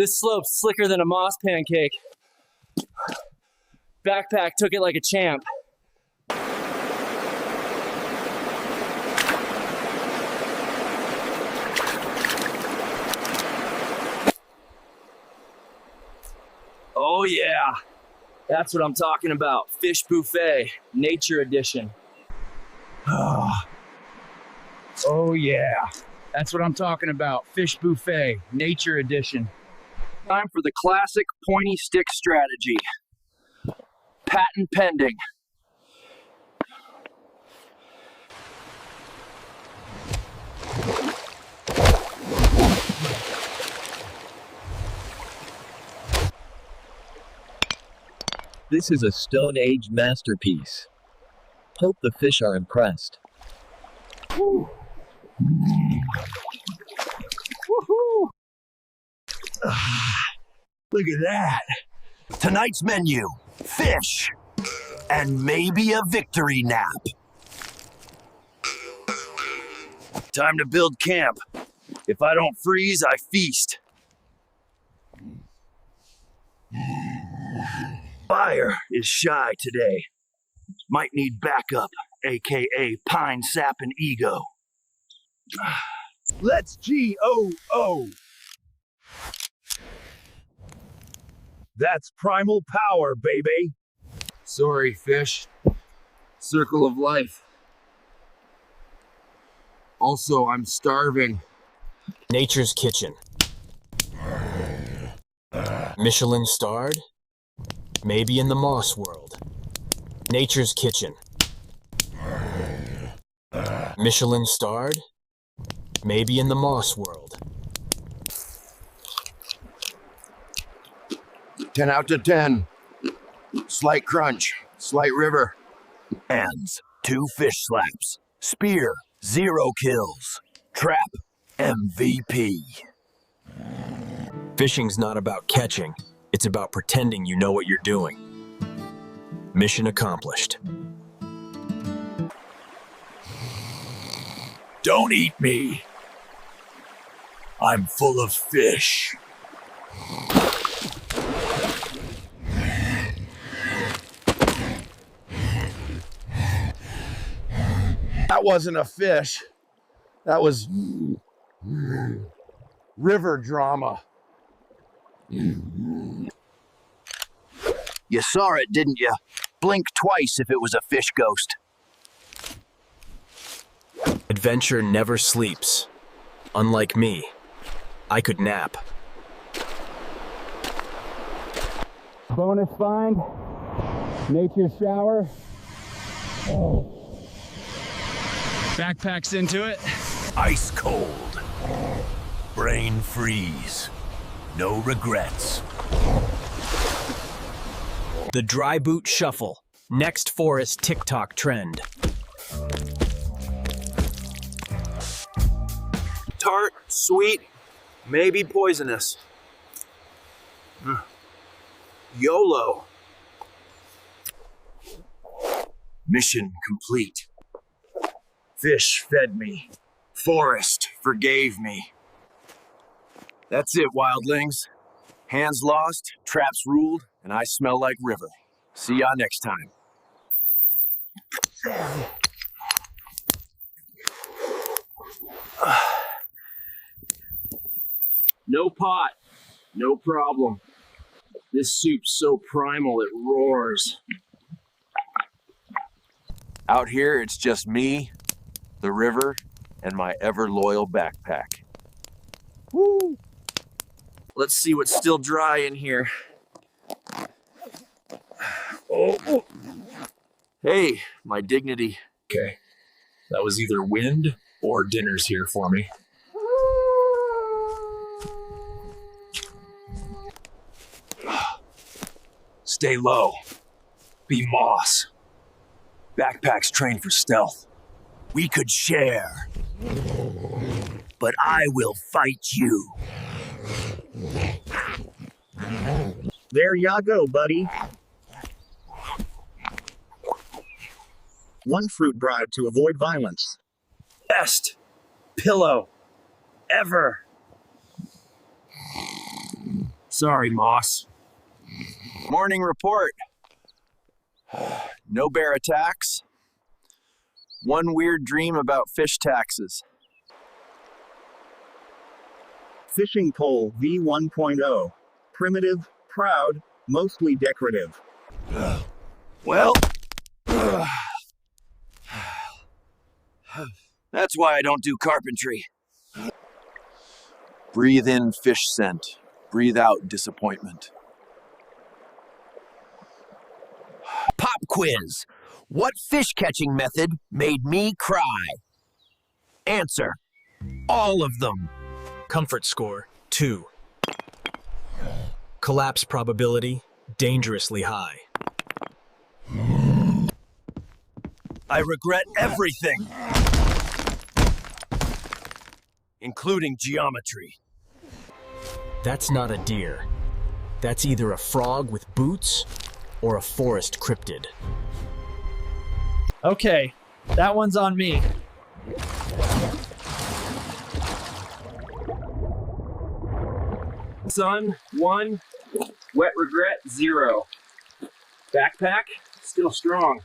This slope's slicker than a moss pancake. Backpack took it like a champ. Oh yeah, that's what I'm talking about. Fish buffet, nature edition. Oh yeah, that's what I'm talking about. Fish buffet, nature edition. Time for the classic pointy stick strategy. Patent pending. This is a Stone Age masterpiece. Hope the fish are impressed. Woo. Woohoo! Look at that. Tonight's menu, fish, and maybe a victory nap. Time to build camp. If I don't freeze, I feast. Fire is shy today. Might need backup, aka pine sap and ego. Let's G-O-O. That's primal power, baby. Sorry, fish. Circle of life. Also, I'm starving. Nature's Kitchen. Michelin starred? Maybe in the Moss world. Nature's Kitchen. Michelin starred? Maybe in the Moss world. 10 out of 10. Slight crunch, slight river. Hands, 2 fish slaps. Spear, 0 kills. Trap, MVP. Fishing's not about catching. It's about pretending you know what you're doing. Mission accomplished. Don't eat me. I'm full of fish. That wasn't a fish. That was river drama. You saw it, didn't you? Blink twice if it was a fish ghost. Adventure never sleeps. Unlike me, I could nap. Bonus find. Nature shower. Backpacks into it. Ice cold. Brain freeze. No regrets. The dry boot shuffle. Next forest TikTok trend. Tart, sweet, maybe poisonous. YOLO. Mission complete. Fish fed me. Forest forgave me. That's it, wildlings. Hands lost, traps ruled, and I smell like river. See ya next time. No pot, no problem. This soup's so primal it roars. Out here, it's just me, the river, and my ever-loyal backpack. Woo! Let's see what's still dry in here. Oh. Hey, my dignity. Okay, that was either wind or dinner's here for me. Stay low. Be moss. Backpack's trained for stealth. We could share. But I will fight you. There ya go, buddy. One fruit bribe to avoid violence. Best pillow ever. Sorry, Moss. Morning report. No bear attacks. One weird dream about fish taxes. Fishing pole V1.0. Primitive, proud, mostly decorative. Well, that's why I don't do carpentry. Breathe in fish scent. Breathe out disappointment. Pop quiz. What fish catching method made me cry? Answer. All of them. Comfort score 2. Collapse probability dangerously high. I regret everything, including geometry. That's not a deer. That's either a frog with boots or a forest cryptid. Okay, that one's on me. Sun, 1. Wet regret, 0. Backpack, still strong.